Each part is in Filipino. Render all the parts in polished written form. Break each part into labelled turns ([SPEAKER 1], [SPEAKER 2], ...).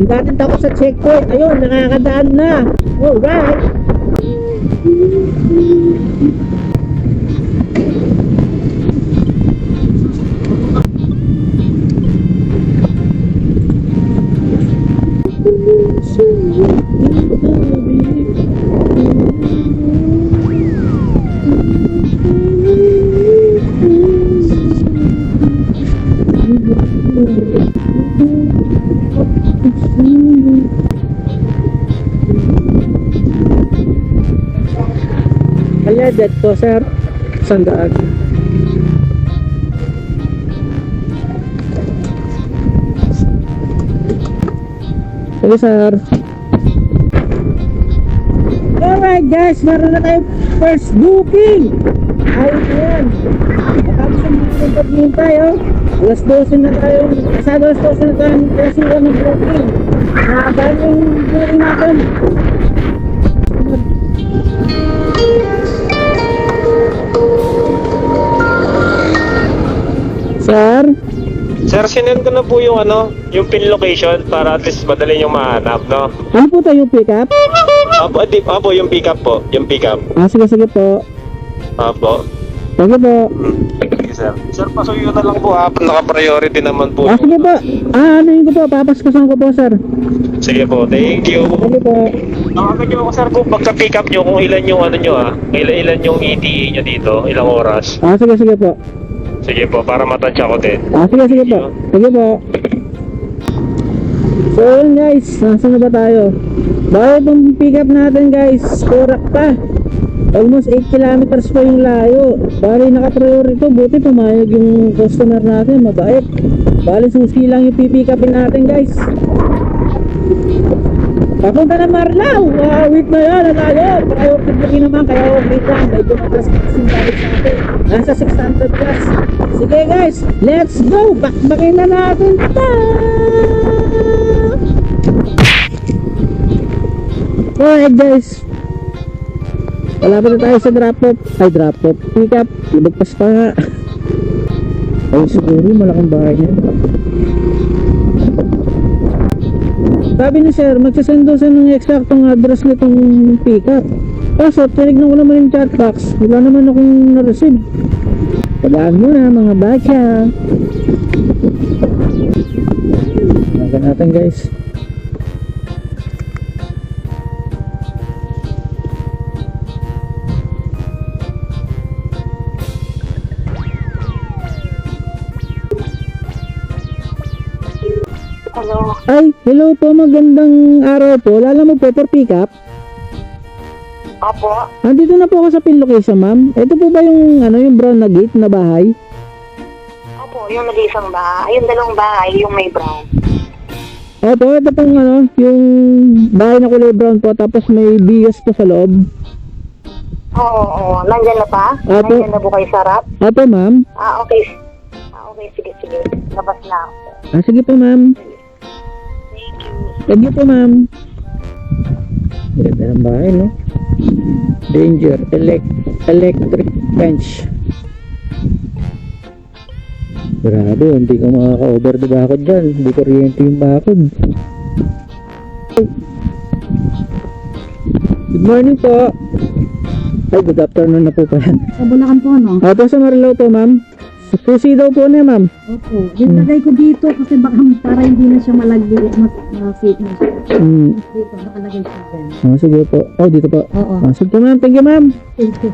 [SPEAKER 1] Natin tapos sa checkpoint. Ayun, nakakadaan na. Alright. Kaya dito sir, sandaan. Sige sir. Alright guys, meron na tayong first booking. Ayun na yan. Matapos ang mga paghihintay alas 12 na tayo. Asado alas 12 na tayo kasi ng booking. Nakabaan yung booking natin. Sir?
[SPEAKER 2] Sir, sinend ko na po yung yung pin location para at least madali yung mahanap, no?
[SPEAKER 1] Ano po tayo pick up?
[SPEAKER 2] Apo, yung pick up po. Yung pick up.
[SPEAKER 1] Sige po.
[SPEAKER 2] Apo.
[SPEAKER 1] Sige po.
[SPEAKER 2] Sige, sir. Sir, pasuyo na lang po, naka-priority naman po.
[SPEAKER 1] Sige po. Ano yun ko po? Papaskasan ko po, sir.
[SPEAKER 2] Sige po, thank you.
[SPEAKER 1] Sige po.
[SPEAKER 2] Nakakagyo ako, sir, kung pagka-pick up nyo, kung ilan yung ilan yung ETA nyo dito, ilang oras.
[SPEAKER 1] Sige po.
[SPEAKER 2] Sige po, para matansya ko din.
[SPEAKER 1] Sige po. Sige po. So yun guys, nasa na ba tayo? Bakit itong pick up natin guys, kurak pa. Almost 8 kilometers pa yung layo. Bali naka-priority ito, buti pumayag yung customer natin, mabait. Bali susi lang yung pipick upin natin guys. Papunta na Marlaw, wait na yan, tayo. Priority booking naman, kaya wait lang. May dumatas kasing balik sa atin. Nasa 600 plus. Sige guys, let's go. Bakbakin na natin ito. Alright guys, malapit na tayo sa drop-off. Drop-off, pick up. Ibagpas pa nga. Ay siguro, malaking bahay niya. Sabi ni sir, magsasend daw siya ng eksaktong address nitong pick-up. Kaso, tinignan ko naman yung chat box. Wala naman akong na-receive. Tagaan mo na mga baka. Tagaan natin guys.
[SPEAKER 3] Hello.
[SPEAKER 1] Ay, hello po, magandang araw po. Lala mo po for pick up?
[SPEAKER 3] Opo.
[SPEAKER 1] Nandito na po ako sa pin location, ma'am. Ito po ba yung yung brown na gate na bahay?
[SPEAKER 3] Opo, yung nag-iisang bahay. Yung dalawang bahay, yung may brown.
[SPEAKER 1] Opo, ito pong yung bahay na kulay brown po, tapos may bigas po sa loob.
[SPEAKER 3] Oo. Nandyan na pa?
[SPEAKER 1] Opo.
[SPEAKER 3] Nandyan na po kayo sa harap?
[SPEAKER 1] Opo, ma'am.
[SPEAKER 3] Okay. Okay, sige. Labas na ako.
[SPEAKER 1] Sige po, ma'am.
[SPEAKER 3] Thank you.
[SPEAKER 1] Thank you po, ma'am. Ganda ng bahay, no? Danger, electric bench. Grabe, hindi ka makaka-over the bakod dyan. Hindi kuryente yung bakod. Good morning po. Ay, good afternoon na po pala.
[SPEAKER 4] Sa Bulacan po, no?
[SPEAKER 1] Opo, sa Marlaw po, ma'am. Susi daw po na, ma'am.
[SPEAKER 4] Opo. Yung lagay ko dito kasi baka para hindi na siya malagyo, mas-fit na siya. Dito, nakalagay siya dyan.
[SPEAKER 1] Sige po. Dito po.
[SPEAKER 4] Oo.
[SPEAKER 1] Sige, ma'am. Thank you, ma'am.
[SPEAKER 4] Thank you.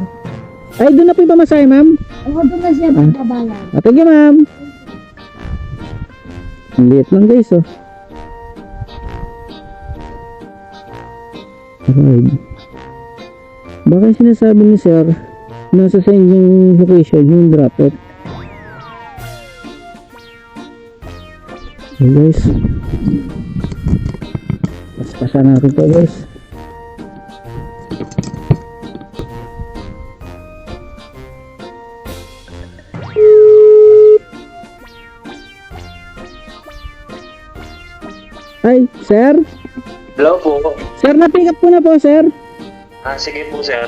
[SPEAKER 1] Ay, doon na po yung pamasahe, ma'am.
[SPEAKER 4] Oo, doon na siya, pagbabalan.
[SPEAKER 1] Thank you, ma'am. Ang liit lang, guys, Alright. Baka yung sinasabi ni sir, nasa sa inyong location, yung drop-off. Okay, guys. Paspasan natin to, guys. Ay, sir?
[SPEAKER 2] Hello po.
[SPEAKER 1] Sir, na-pick up ko na po, sir.
[SPEAKER 2] Sige po, sir.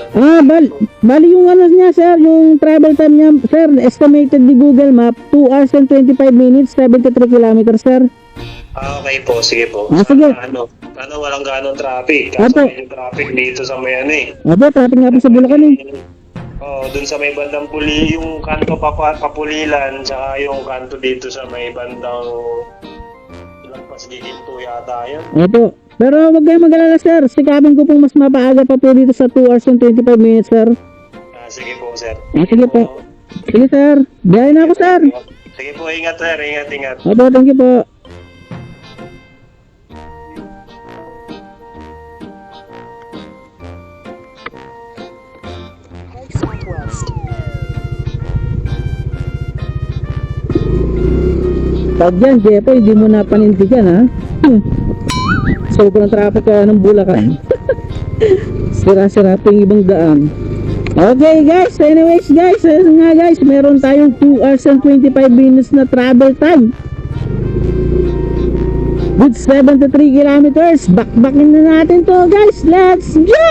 [SPEAKER 1] Bali yung ano niya, sir, yung travel time niya, sir, estimated ni Google Map, 2 hours and 25 minutes, 73 kilometers, sir.
[SPEAKER 2] Okay po, sige po.
[SPEAKER 1] Sige.
[SPEAKER 2] Ano, walang ganong traffic.
[SPEAKER 1] Apo.
[SPEAKER 2] Kaso yung traffic dito sa may ano eh.
[SPEAKER 1] Opo, traffic nga po sa Bulacan eh.
[SPEAKER 2] Dun sa may bandang puli, yung kanto papulilan, tsaka yung kanto dito sa may bandang ilang pasiginto yata yun.
[SPEAKER 1] Opo. Pero wag kayong mag-alala, sir. Sikapin ko pong mas mapaaga pa po dito sa 2 hours and 25 minutes, sir.
[SPEAKER 2] Sige po, sir.
[SPEAKER 1] Sige po. Sige, sir. Biyahe na ako, sir.
[SPEAKER 2] Sige po, ingat sir, ingat.
[SPEAKER 1] Opo, thank you po. Pag yan, Jepo, hindi mo na panindigan, ha? Sobrang traffic ka ng Bulacan. Sira-sira pa yung ibang daan. Okay, guys. Anyways, guys. Ayun nga, guys. Meron tayong 2 hours and 25 minutes na travel time. With 73 kilometers. Back-backin na natin to, guys. Let's go!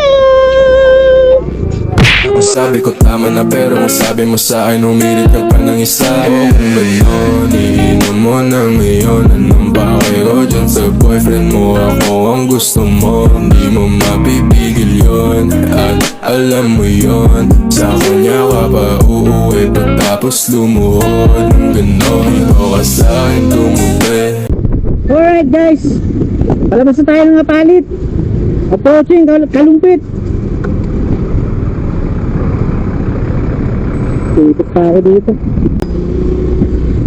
[SPEAKER 5] Ang sabi ko tama na pero kung sabi mo sa akin umirit ka pa ng isa. O kung gano'n, iinom mo na ngayon. Anong bakit ko dyan sa boyfriend mo? Ako ang gusto mo, hindi mo mapipigil yon. At alam mo yon, sa kanya ka pa uuwi pagtapos lumuhod. Nung gano'n, ikaw ka sa akin tumubi.
[SPEAKER 1] Alright, guys. Palabas na tayo ng palit. Approaching Kalumpit. Ikot pa ako dito.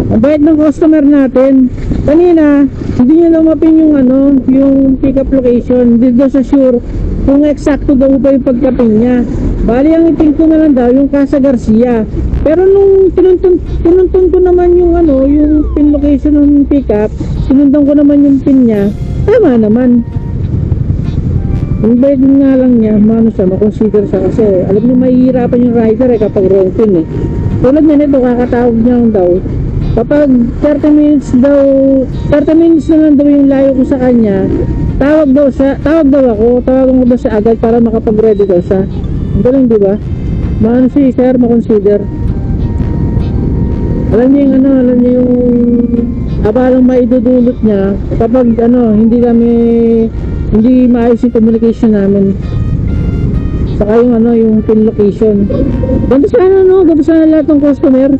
[SPEAKER 1] Ang bait ng customer natin. Kanina, hindi niya lumapin yung yung pick up location. Hindi daw sa sure kung eksakto daw ba yung pagkapin niya. Bali, ang iting ko na lang daw yung Casa Garcia. Pero nung tinuntun ko naman yung yung pin location ng pick up, sinundan ko naman yung pin niya. Tama naman. Yung bait nga lang niya, makonsider siya kasi alam niyo mahihirapan yung rider kapag wrong pin eh. Tulad niya nito, kakatawag niya lang daw. Kapag 30 minutes na lang daw yung layo ko sa kanya, tawag daw ako, tawagan ko daw siya agad para makapag-ready daw siya. Ang galing, di ba? Si sir, makonsider. Alam niyo yung abalang maidudulot niya kapag hindi maayos yung communication namin. Saka yung pin location. Ganto sana lahat ng customer.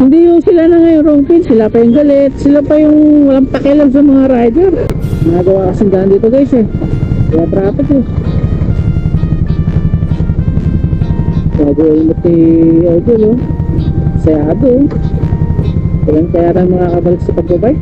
[SPEAKER 1] Hindi yung sila na ngayon wrong pin, sila pa yung galit, sila pa yung walang pakialam sa mga rider. Nagawa kasing daan dito, guys eh. Kaya traffic eh. Gagawin mo si Idol oh. Sayado oh. Kaya rin makakabalik sa pagbabike.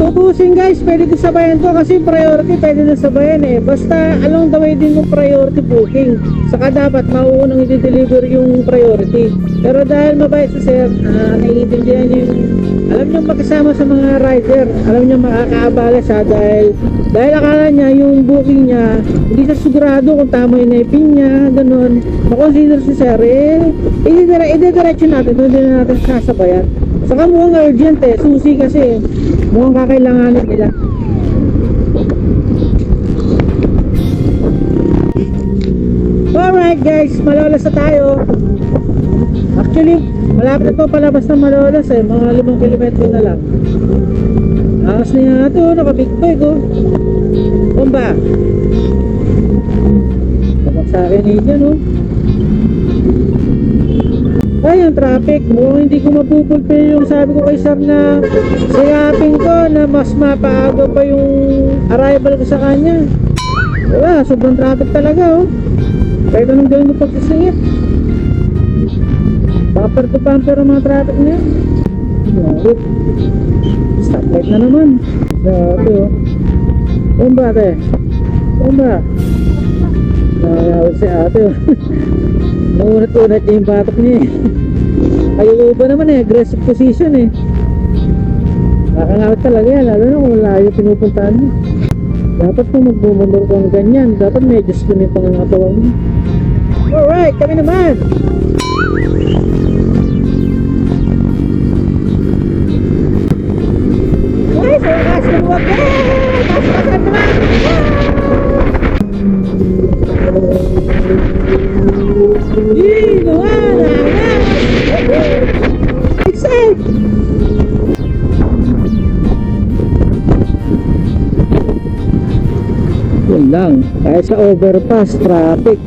[SPEAKER 1] Tutusin guys, pwede ko sabayan to kasi priority pwede na sabayan eh. Basta along the way din yung priority booking. Saka dapat mauunang i-deliver yung priority. Pero dahil mabait si sir, naiintindihan niyo yung alam niyo magkasama sa mga rider. Alam niyo makakaabala siya dahil akala niya yung booking niya hindi siya sigurado kung tama yung naipin niya, ganun. Makonsider si sir i-diretso natin, hindi na natin sasabayan. Saka mukhang urgent eh, susi kasi mukhang kakailanganin nila. Alright guys, Malolos na tayo. Actually, malapit na to palabas ng Malolos eh, mga 5 kilometro na lang. Akas na nga ito, nakabig bike oh. Kumba kapag sa akin eh dyan oh. Ay, yung traffic, mukhang hindi ko mapupulpil yung sabi ko kay sir na sayapin ko na mas mapaaga pa yung arrival ko sa kanya. Wala, sobrang traffic talaga oh. Kahit anong gawin mo pagsisingit, bumper to bumper ang mga traffic na yun. Stoplight na naman. Ito oh. Kumba ate, kumba. Nakayawag si ate oh. Naunat-unat niya yung batok niya eh. Kayo ba naman eh, aggressive position eh. Nakakangawit talaga yan, lalo na kung layo pinupuntahan mo. Dapat kung magbumundor kang ganyan, dapat medyo slim yung pangangatawan mo. Alright, kami naman! Guys, ang lakas ng wag eh! Taas-tasan naman! Yee! Nawala! Excited! Yun lang, kahit sa overpass, traffic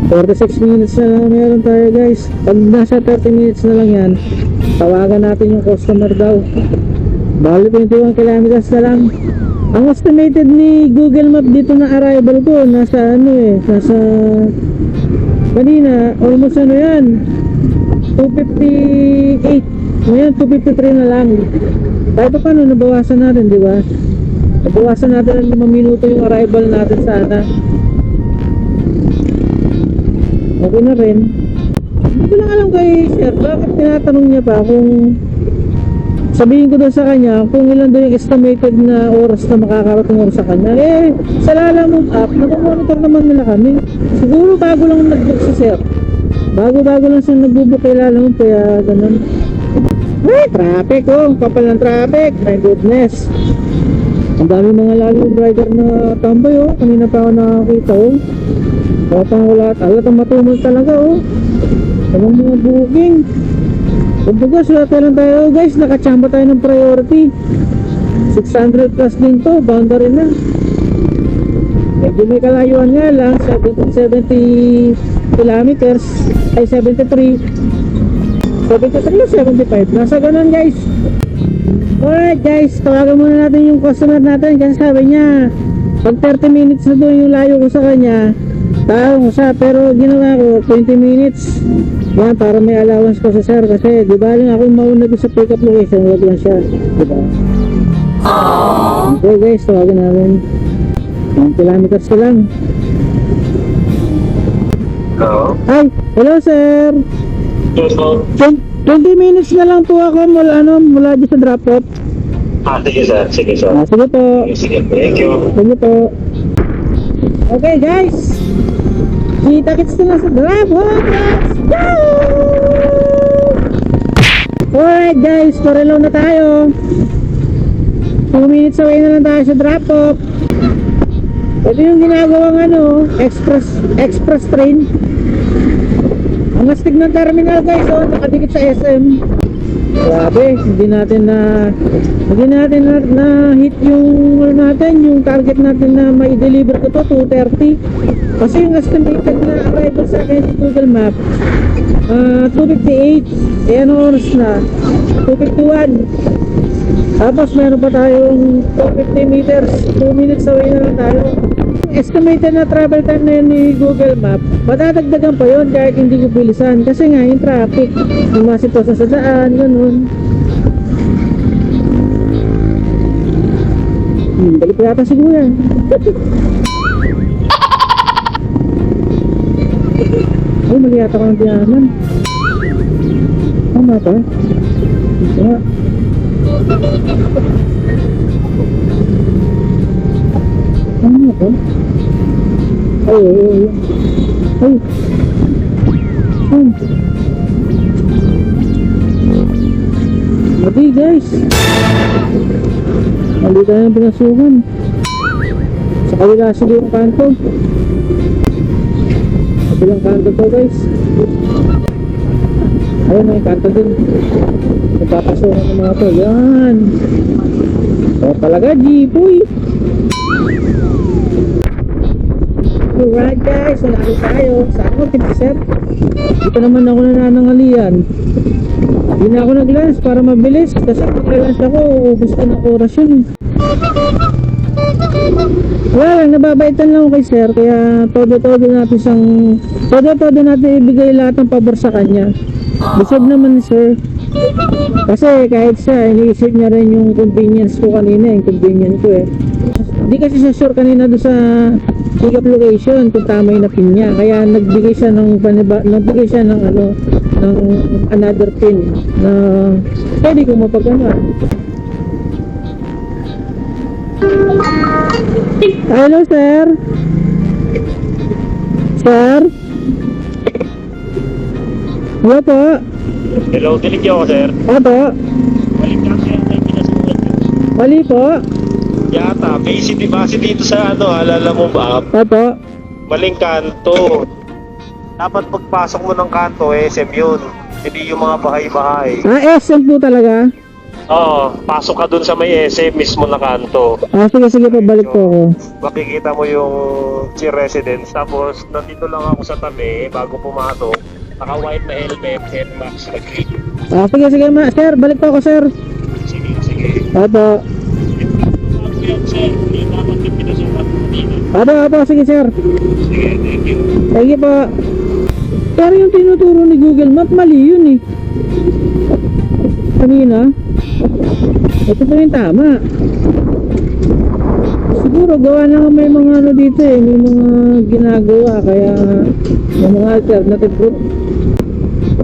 [SPEAKER 1] 46 minutes na lang meron tayo guys. Pag nasa 30 minutes na lang yan, tawagan natin yung customer daw. Bali 21 kilometers na lang. Ang estimated ni Google Map dito na arrival ko, nasa nasa kanina, almost yan 258. Ngayon 253 na lang. Kahit pa paano nabawasan natin, di ba? Nabawasan natin ng 5 minuto yung arrival natin sana. Okay na rin. Hindi ko lang alam kay sir, bakit tinatanong niya pa kung sabihin ko daw sa kanya kung ilan daw yung estimated na oras na makakarating sa kanya. Eh, sa Lalamove app, nakamonitor naman nila kami. Siguro bago lang nag-book si sir. Bago-bago lang siya nag-book kay Lalamove, kaya ganun. Ay, traffic oh, kapal ng traffic. My goodness. Ang dami mga Lalamove rider na tambay oh. Kanina pa ako nakakita oh. Wala alatang matumol talaga oh. Anong mga booking. Kumbaga swerte lang tayo guys, nakachamba tayo ng priority. 600 plus din to, boundary na. Medyo may kalayuan nga lang, 70 kilometers ay 73 o 75, nasa ganun guys. Alright guys, tawagan muna natin yung customer natin kasi sabi niya pag 30 minutes na doon yung layo ko sa kanya, tawag ko siya, pero ginawa ko 20 minutes yan para may allowance ko sa sir kasi di ba lang ako mauna doon sa pick up location, wag lang siya, di ba? Okay guys, tawagan namin 1 kilometers ko lang.
[SPEAKER 2] Hello?
[SPEAKER 1] Hi, hello sir.
[SPEAKER 2] Yes, po.
[SPEAKER 1] 20 minutes na lang po ako mula dito sa drop off.
[SPEAKER 2] Sige sir, sige sir.
[SPEAKER 1] Sige po.
[SPEAKER 2] Sige, thank you.
[SPEAKER 1] Sige po. Okay guys, kita-kits na lang sa drop off. Let's go! Alright guys, Torelo na tayo. 2 minutes away na lang tayo sa drop off. Ito yung ginagawang express train. Ang astig ng terminal guys, oh, nakadikit sa SM. Grabe, hindi natin na hit yung yung target natin na may deliver ko to 2:30. Kasi yung estimated na arrival sa akin sa Google Map 2:58. Eh ano oras na? 2:51. Tapos meron pa tayong 250 meters, 2 minutes away na lang tayo. Estimated na travel time na yun ni Google Map, madadagdagan pa yun kahit hindi ko bilisan kasi nga yung traffic, yung mga sitwasyon sa daan, ganun. Balik ko yata siguro yan. Ay, mali yata ko ng tiyaman. Tama ba? Ito nga. Ano ba? Ay. Mati guys. Mali tayo ng pinasukan. Sa kabila siguro yung kanto. Kabilang kanto to guys. Ayun na yung kanto din. Nagpapasukan ng mga to. Yan. O talaga G-Boy. Alright guys, wala tayo. Saan ko sir? Dito naman ako nananangalian. Hindi na ako nag-lunch para mabilis. Kasi pag nag-lunch ako, ubus ko ng oras yun. Wala lang, nababaitan lang ako kay sir. Kaya todo natin ibigay lahat ng pabor sa kanya. Busog naman sir. Kasi kahit siya, iniisip niya rin yung convenience ko kanina. Yung convenience ko eh. Hindi kasi siya sure kanina doon sa pick up location kung tama yung napin niya, kaya nagbigay siya ng another pin na pwede kong mapagano. Hello, sir. Sir? Hello po.
[SPEAKER 2] Hello, dinig niyo ako, sir.
[SPEAKER 1] Opo.
[SPEAKER 2] Balik lang siya may pinasukan niyo.
[SPEAKER 1] Mali po.
[SPEAKER 2] Yata, base dito sa ano, alala mo ba?
[SPEAKER 1] Opo.
[SPEAKER 2] Maling kanto. Dapat pagpasok mo ng kanto, SM yun. Hindi yung mga bahay-bahay.
[SPEAKER 1] SM po talaga.
[SPEAKER 2] Oo, pasok ka dun sa may SM mismo na kanto.
[SPEAKER 1] Sige po, balik po ako.
[SPEAKER 2] Makikita mo yung Chi Residence. Tapos, nandito lang ako sa tabi, bago pumato. Naka-white na helmet, headmask, nag-green.
[SPEAKER 1] Sige, sir, balik po ako, sir.
[SPEAKER 2] Sige.
[SPEAKER 1] Opo.
[SPEAKER 2] Bago yan, sir. Hindi dapat yung pinasukan mo dito.
[SPEAKER 1] Opo, sige, sir.
[SPEAKER 2] Sige, thank you.
[SPEAKER 1] Sige po. Pero yung tinuturo ni Google Map, mali yun eh. Kanina. Ito pa yung tama. Siguro gawa na nga may mga ano dito eh. May mga ginagawa. Kaya may mga alternative route.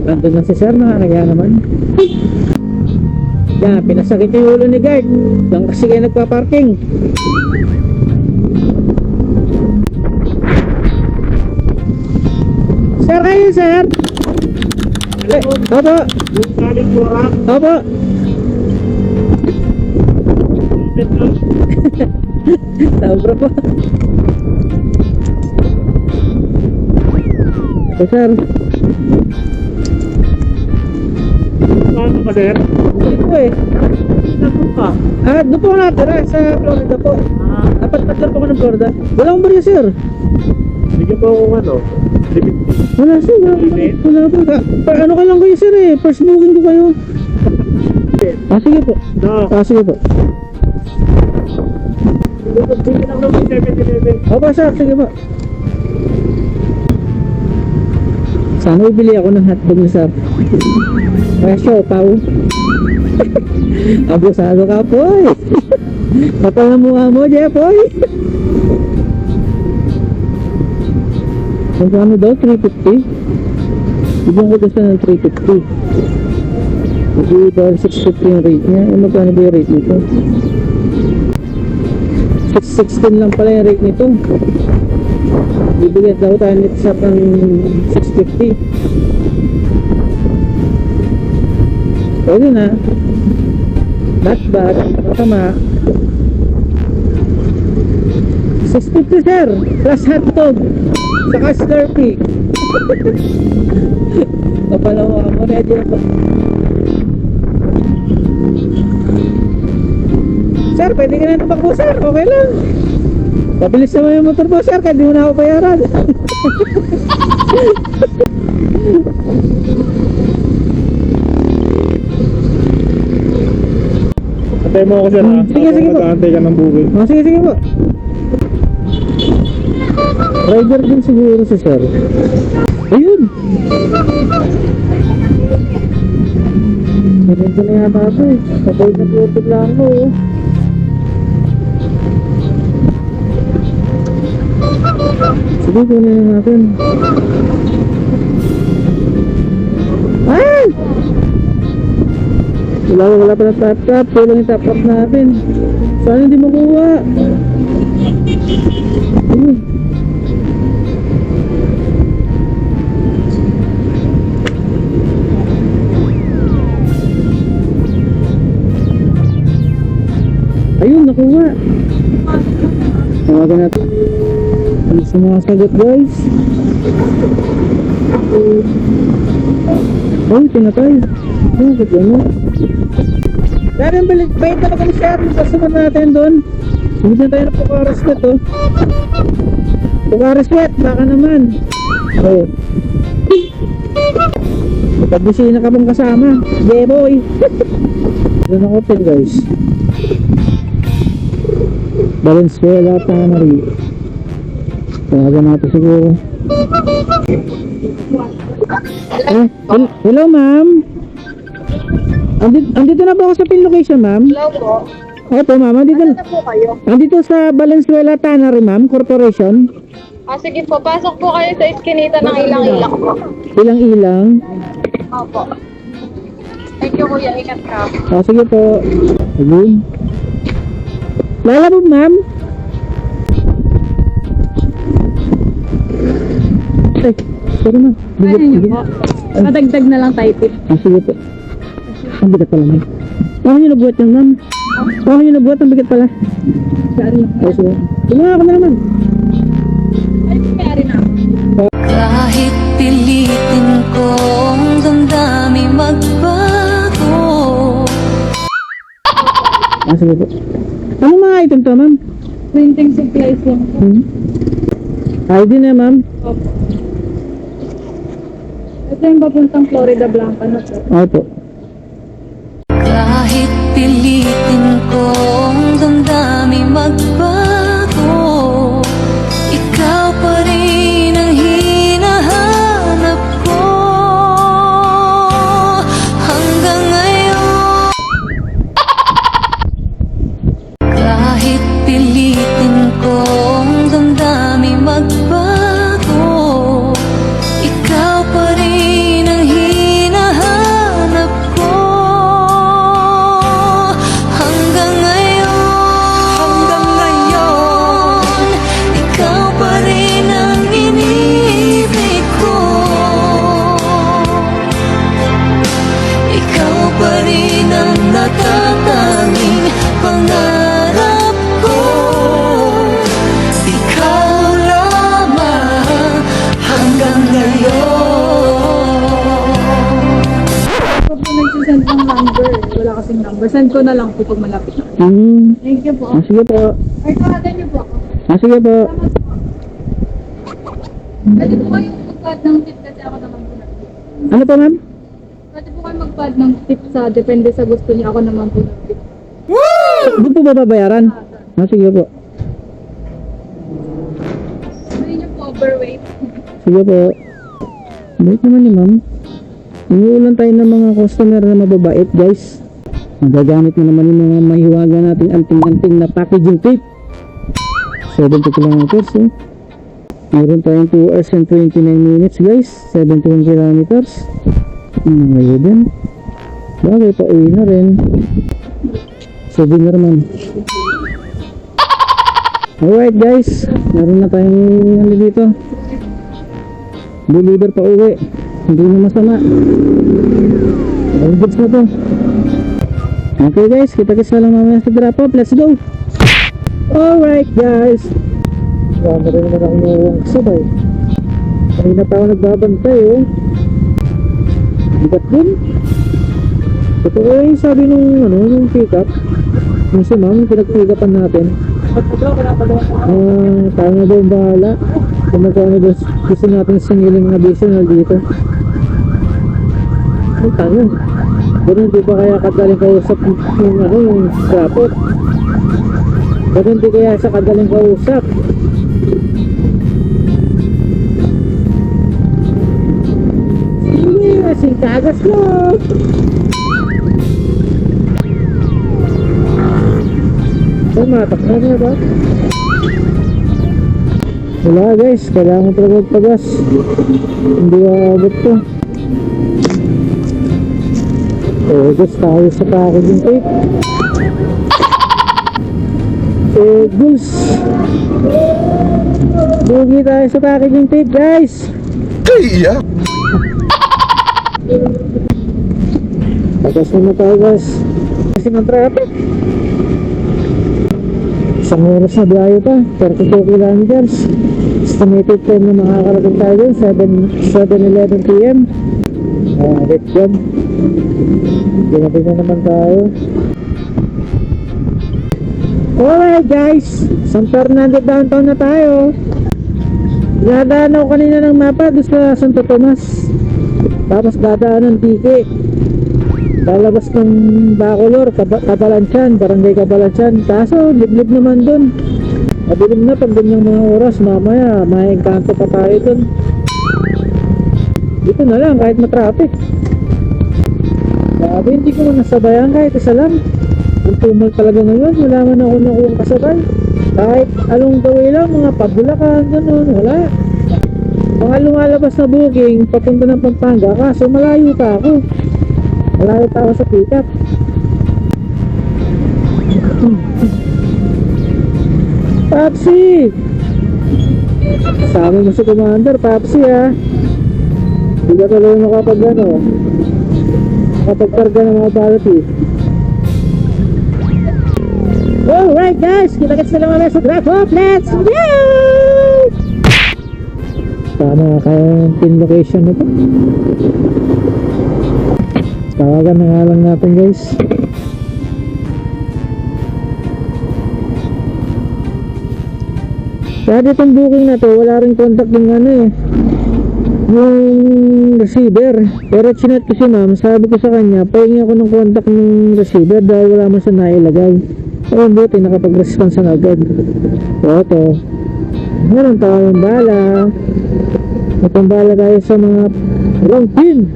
[SPEAKER 1] Nandun na si sir na. Kaya naman. Yan, pinasakit yung ulo ni guard. Diyan kasi kayo nagpa-parking. Sir kayo, sir. Opo. Opo. Sobra po. Ito, sir.
[SPEAKER 2] Ano ka, sir?
[SPEAKER 1] Ito eh. Doon po ako natira sa Florida po. Apat-patlar po ako ng Florida. Wala akong barya, sir.
[SPEAKER 2] Bigyan po ako ano?
[SPEAKER 1] Wala, sir. Wala po. Ano ka lang kayo, sir eh. First booking ko kayo. Sige po. Sige po. Opo, sir. Sige po. Sana ibili ako ng hotdog ni sir. Presyo, pao. Abusado ka po eh. Kapal na mukha mo, Jepoy. Ang ano daw, 350? Ibang ko gusto ng 350. Hindi ba 650 yung rate niya? Magkano ba yung rate nito? 616 lang pala yung rate nito. Bibigyan daw tayo nito sa pang 650. Pwede na. Bat, masama. 650, sir. Plus hotdog. Saka Slurpee. Kapalawa mo, ready na po. Sir, pwede ka na tumakbo, sir. Okay lang. Pabilis naman yung motor po, sir. Kaya di mo na ako bayaran.
[SPEAKER 2] Antay mo ako, sir, ha?
[SPEAKER 1] Sige po.
[SPEAKER 2] Mag-aantay ka ng booking.
[SPEAKER 1] Sige po. Rider din siguro si sir. Ayun. Ganito na yata ito eh. Sabay na tutog lang ako oh. Sige, kunin na natin. Ay! Wala pa na top-top. Kulang yung top-top natin. Sana hindi makuha. Ayun. Ayun, nakuha. Tawagan natin. Ano sa mga sagot, guys? Ay, pinatay. Bakit ano? Dahil bait na kami siya. Kasunod natin doon. Sunod na tayo ng Pukareswet, oh. Pukareswet, baka naman. Oh. Pag-busina ka bang kasama? Yeah, boy. Doon ang open, guys. Valenzuela, Tannery. Tawagan natin siguro. Hello, ma'am. Andito na po ako sa pin location, ma'am.
[SPEAKER 3] Hello po.
[SPEAKER 1] Opo, ma'am. Andito
[SPEAKER 3] Ano na po kayo?
[SPEAKER 1] andito sa Valenzuela Tannery, ma'am, Corporation.
[SPEAKER 3] Sige po, pasok po kayo sa iskinita ng ilang-ilang po.
[SPEAKER 1] Ilang-ilang.
[SPEAKER 3] Opo. Thank you, kuya. Ingat ka.
[SPEAKER 1] Sige po. Ayun. Lalabog, ma'am. ate. Sorry ma'am.
[SPEAKER 4] Ano niyo po? Madagdag na lang tayo tip.
[SPEAKER 1] Sige po. Ang bigat pala ma'am. Paano nyo nabuhat yan ma'am? Paano nyo nabuhat? Ang bigat pala.
[SPEAKER 4] Sorry.
[SPEAKER 1] Sige. Tulungan ako na naman.
[SPEAKER 4] Ay, mayari na ako.
[SPEAKER 6] Kahit pilitin kong damdamin magbago.
[SPEAKER 1] Sige po. Anong mga item to ma'am?
[SPEAKER 4] Printing supplies lang po.
[SPEAKER 1] ID na ma'am.
[SPEAKER 4] Opo. Ito yung papuntang Florida Blanca na po.
[SPEAKER 1] Opo.
[SPEAKER 6] Kahit pilitin kong damdamin magbago, ikaw pa rin ang hinahanap ko hanggang ngayon. Kahit pilitin kong damdamin magbago, ikaw pa rin ang hinahanap ko hanggang ngayon, ikaw pa rin ang inibig ko, ikaw pa rin ang natatanging pangarap ko, ikaw lamang hanggang ngayon.
[SPEAKER 4] Ako po nagsisend ng number. Wala kasing number. Send ko na lang po pag malapit na. Thank you po.
[SPEAKER 1] Sige po.
[SPEAKER 4] Ay, tawagan niyo po ako.
[SPEAKER 1] Sige po.
[SPEAKER 4] Pwede po kayong mag-pad ng tip kasi ako naman po nag-tip.
[SPEAKER 1] Ano po ma'am?
[SPEAKER 4] Pwede po kayo mag-pad ng tip sa depende sa gusto niyo. Ako naman po nag-tip.
[SPEAKER 1] Doon po ba babayaran? Sige po.
[SPEAKER 4] Hindi niyo po overweight.
[SPEAKER 1] Sige po. Wait naman ni ma'am. Inuulan tayo ng mga customer na mababait guys. Magagamit na naman yung mga mahiwaga nating anting-anting na packaging tape. 70 kilometers eh. Meron tayong 2 hours and 29 minutes guys. 71 kilometers. Ngayon din. Bagay pa uwi na rin. Souvenir man. Alright guys. Meron na tayong ano dito. Deliver pa uwi. Hindi na masama. All goods na to. Okay guys, kita-kita lang mamaya sa drop off. Let's go! Alright guys. Wala rin naman ako yung kasabay. Kanina pa ako nagbabantay oh. Bigat din. Totoo yung sabi nung pick-up. Yung si ma'am, yung pinag-pick-upan natin. Tayo na daw bahala. Kung magkano daw gusto natin singiling na additional dito. Ang tanong. Ganun di ba kaya kadaling kausap yung traffic? Ganun di kaya sa kadaling kausap? Sige, asing kagas lang. Matak na niya ba? Wala guys, kailangan talaga magpagas. Hindi abot to. Guys, tayo sa packaging tape. Bulls. Bugi tayo sa packaging tape guys.
[SPEAKER 5] Kaya
[SPEAKER 1] Pagas na tayo guys. Kasi ng traffic. Isang oras na biyahe pa, 32 kilometers. Estimated time na makakarating tayo dun, 7:11 PM. Red jam. Ginabi na naman tayo. Alright guys, San Fernando downtown na tayo. Dadaan ako kanina ng mapa doon sa Santo Tomas. Tapos dadaan ng Tiki. Lalabas ng Bacolor, Kabalansyan, Barangay Kabalansyan. Kaso, liblib naman dun. Madilim na pag ganyang mga oras. Mamaya, maengkanto pa tayo dun. Dito na lang, kahit matraffic. Sabi, hindi ko man nasabayan kahit isa lang. Ang tumal talaga ngayon, wala man ako nakuha kasabay. Kahit anong gawin lang, mga pabulakan, gano'n, wala. Mga lumalabas na booking, papunta ng Pampanga, kaso malayo pa ako. Malayo pa ako sa pick-up. Taxi! Sabi mo si Commander, Papsi ha. Hindi ka tuloy makapag ano, makapagkarga ng mga pallet eh. Alright guys, kita-kits na lang kami sa drop off. Let's go! Tama kaya yung pin location nito. Tawagan na nga lang natin guys. Kaya ditong booking na to, wala rin contact yung ano eh, yung receiver. Pero chinat ko si ma'am, sabi ko sa kanya, pahingi ako ng contact ng receiver dahil wala mo siya nailagay. So buti nakapag-response na agad. So ito, meron tayong bala. Itong bala tayo sa mga wrong pin.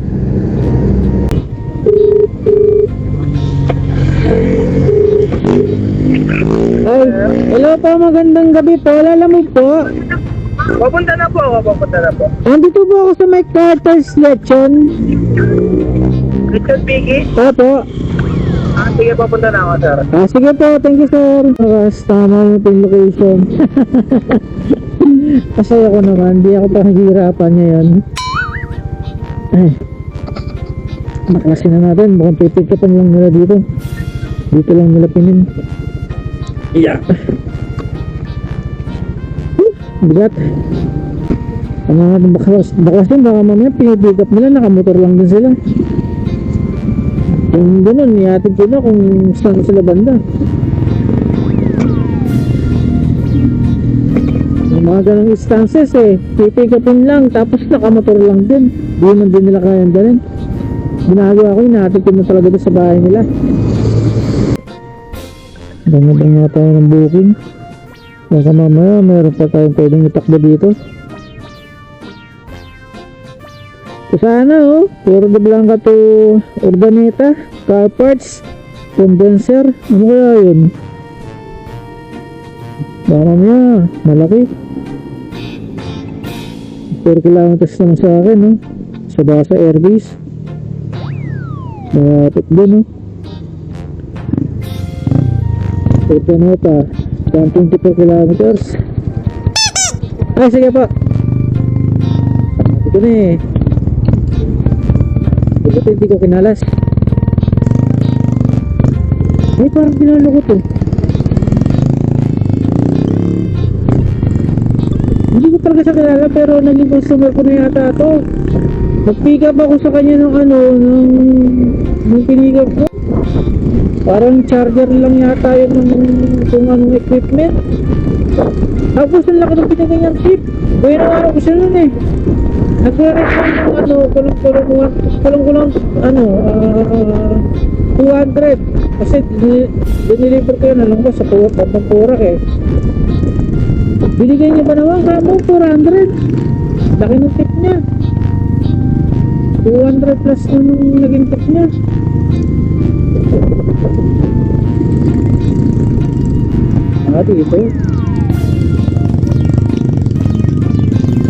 [SPEAKER 1] Ay, hello po, magandang gabi po. Lalamog po.
[SPEAKER 2] Papunta na po.
[SPEAKER 1] Andito po ako sa may Carter's Lechon.
[SPEAKER 2] Richard Piggy?
[SPEAKER 1] Opo.
[SPEAKER 2] Sige, papunta na ako, sir.
[SPEAKER 1] Sige po, thank you sir. Tama yung pin location. Masaya ko naman, di ako pahihirapan ngayon. Ay, naklasin na natin, mukhang pipigkapan lang nila dito. Dito lang nila pinin. Yeah. Bigat. Ano nga itong baklasin, baka mamaya pinipigap nila, nakamotor lang din sila. Kung gano'n, ihatid ko na kung saan sila banda. Yung mga ganong instances eh, pipigapin lang, tapos nakamotor lang din. Di man din nila kayang dalhin. Ginagawa ko, ihatid ko na talaga doon sa bahay nila. Banga-banga nga tayo ng booking. Baka mamaya meron pa tayong pwedeng itakbo dito. So sana oh, Puro de Blanca to Urdaneta, car parts, condenser, ano kaya yun? Baka mamaya, malaki. 4 kilometers naman sa akin, no? Sa Basa Airbase. Malapit din, no? Urdaneta, 124 kilometers. Ay, sige po. Ito na eh. Ito hindi ko kinalas. Ay, parang pinalo ko to. Hindi ko talaga siya kilala pero naging customer ko na yata to. Nag-pick up ako sa kanya ng ano, nung pinick up ko. Parang charger lang yata yun kung anong equipment. Tapos ang laki ng pinagay niyang chip. Buhay na araw ko siya nun eh. Nagre-record ng ano, kulong-kulong ano, 200. Kasi diniliver ko yun, alam ko, sa Batang Purak eh. Binigay niya ba naman kamo 400. Laki ng tip niya. 200 plus na nung naging tip niya. Dito.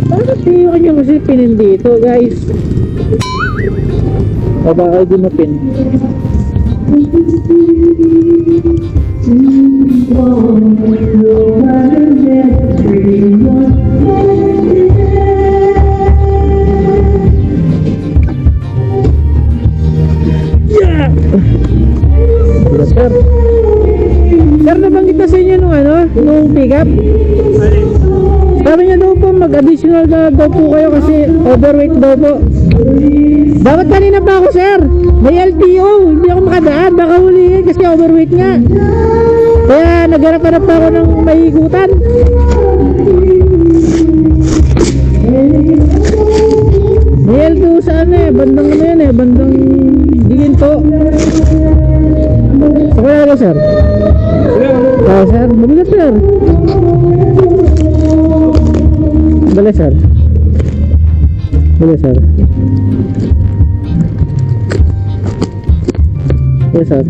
[SPEAKER 1] Bakit yung kanya kasi pinin dito guys? O baka di mapin. Yeah! Sir, nabanggit na sa inyo nung ano, nung pick up. Sabi niya daw po mag-additional na daw po kayo kasi overweight daw po. Dapat kanina pa ako sir, may LTO, hindi ako makadaan, baka hulihin kasi overweight nga. Kaya nagharap-harap pa ako ng mahigutan. May LTO sa ano eh, bandang ano yan eh, bandang Giginto. So kaya ka sir? Kaya sir, mabigat sir. Bale sir. Bale sir. Bale sir.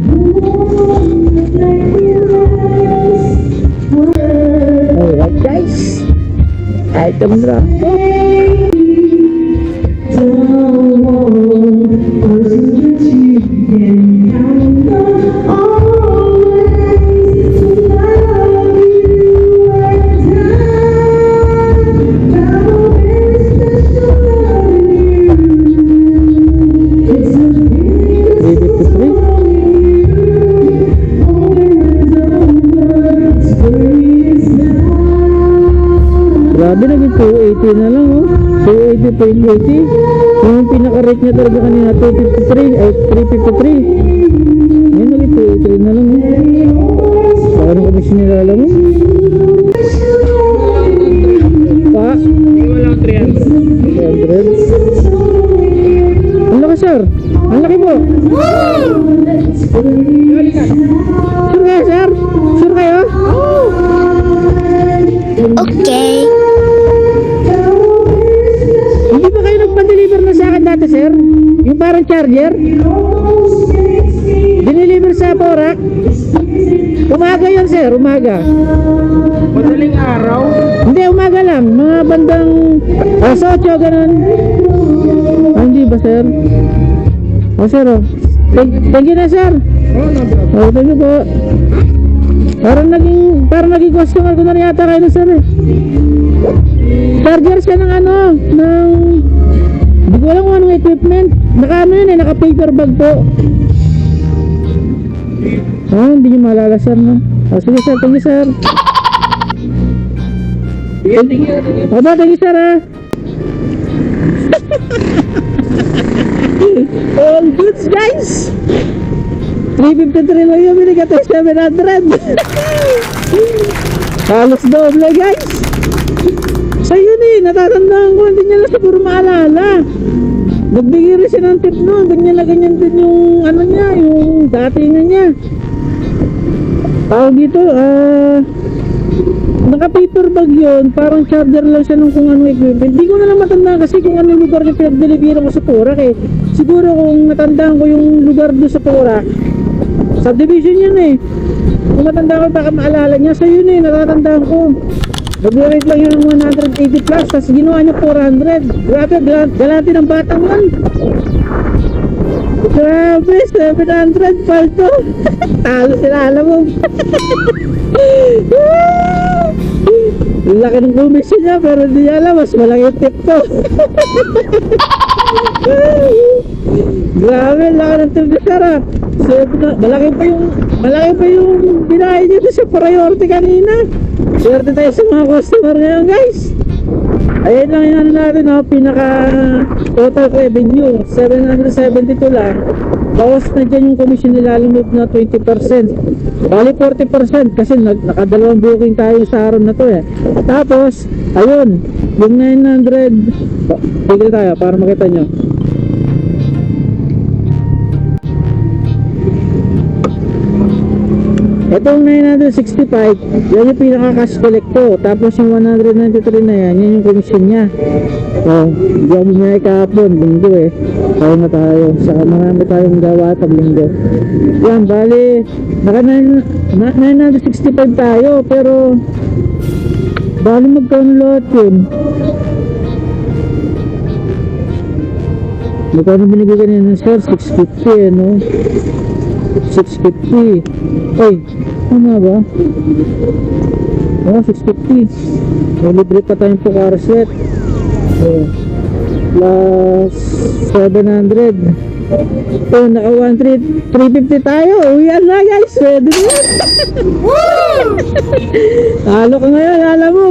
[SPEAKER 1] Alright guys, item drop. Grabe, naging 280 na lang, oh. 280.80. Yung pinaka-rate niya talaga kanina, 253, ay 353. Ngayon, naging 280 na lang, oh. Baka nung komisyon nila alam mo. Pa? Wala 300. 300? Ang laki, sir. Ang laki po. Sure kayo, sir? Sure kayo?
[SPEAKER 6] Okay.
[SPEAKER 1] Hindi ba kayo nagpa-deliver na sa akin dati, sir? Yung parang charger? Dineliver sa Porac? Umaga yun, sir. Umaga.
[SPEAKER 2] Madaling araw?
[SPEAKER 1] Hindi, umaga lang. Mga bandang alas 8, ganun. Ah, hindi ba, sir? O, sir, oh. Thank you na, sir. Oh, thank you po. Parang naging customer ko na rin yata kayo, sir, eh. Charger siya ng ano, ng... Hindi ko alam kung anong equipment. Naka ano yun, eh, naka paper bag po. Ah, hindi nyo maalala, sir, no? Oh, sige, sir, thank you, sir. Thank you. Aba, thank you, sir, ha. All goods, guys. 353 lang yung binigay tayo 700. Halos doble, guys. So yun eh, natatandaan ko, hindi niya na siguro maalala. Nagbigay rin siya ng tip noon, ganyan na ganyan din yung ano niya, yung datingan niya. Tawag dito, naka-paper bag yun, parang charger lang siya nung kung anong equipment. Hindi ko na lang matandaan kasi kung anong lugar niya pinag-deliveran ko sa Porac eh. Siguro kung natandaan ko yung lugar doon sa Porac, subdivision yun eh. Kung matandaan ko baka maalala niya, so yun eh, natatandaan ko. Nag-rate lang yun ng 180 plus, tapos ginawa niya 400. Grabe, galante ng batang yan. Grabe, 700 palto. Talo sila, alam mo. Laki ng commission niya, pero hindi niya alam, mas malaki yung tip ko. Grabe, laki ng tip ni Sarah. Malaki pa yung binahay niya doon sa priority kanina. Swerte tayo sa mga customer ngayon, guys. Ayun lang yung ano natin, no? Pinaka total revenue 772 lang. Bawas na dyan yung commission nila, lumog na 20%. Bali 40% kasi nakadalawang booking tayo sa araw na to eh. Tapos, ayun, yung 900, tigil tayo para makita nyo. Itong 965, yan yung pinaka-cash collect ko. Tapos yung 193 na yan, yan yung commission niya. So, diyan niya ikapon, linggo eh. Kaya na tayo. Saka marami tayong gawa at linggo. Yan, bali, naka 965 tayo, pero bali magkano lahat yun? Magkano binigay kanina, sir? 650 eh, no? 650. Ay, ano ba? Oh, 650. May libre pa tayong Pucar set. Oh, plus 700. Oh, naka 350 tayo. Uwian na, guys. Pwede na yan. Talo ka ngayon, alam mo.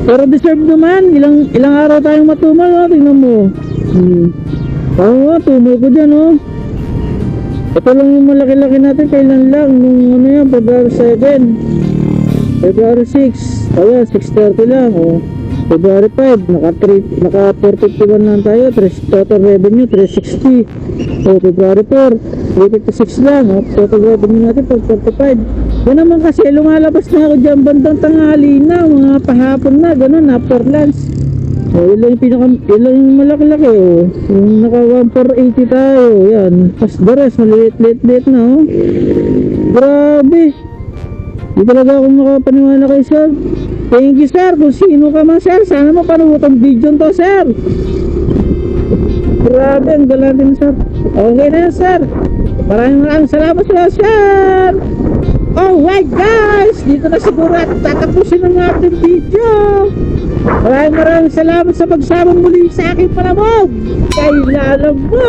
[SPEAKER 1] Pero deserve naman. Ilang araw tayong matumal, no? Tingnan mo. Oo, tumal ko dyan, oh. Ito lang yung malaki-laki natin, kailan lang, nung ano yan, February 7, February 6, ayan, 630 lang, oh. February 5, naka 451 lang tayo, total revenue, 360, oh, February 4, 356 lang, oh, total revenue natin, 445, yan naman kasi, lumalabas na ako dyan, bandang tanghali na, mga pahapon na, gano'n, after lunch. Oh, yun lang yung malaki-laki, oh. Yung naka 1480 tayo, yan. Tapos the rest, maliit-liit na, oh. Grabe. Di talaga ako makapaniwala kay sir. Thank you, sir. Kung sino ka man, sir. Sana mapanood ang video to, sir. Grabe, ang galatin, sir. Okay na yan, sir. Maraming salamat sa sir. Alright, guys. Dito na siguro at tatapusin ang ating video. Maraming salamat sa pagsama muli sa aking panabog. Kailangan mo.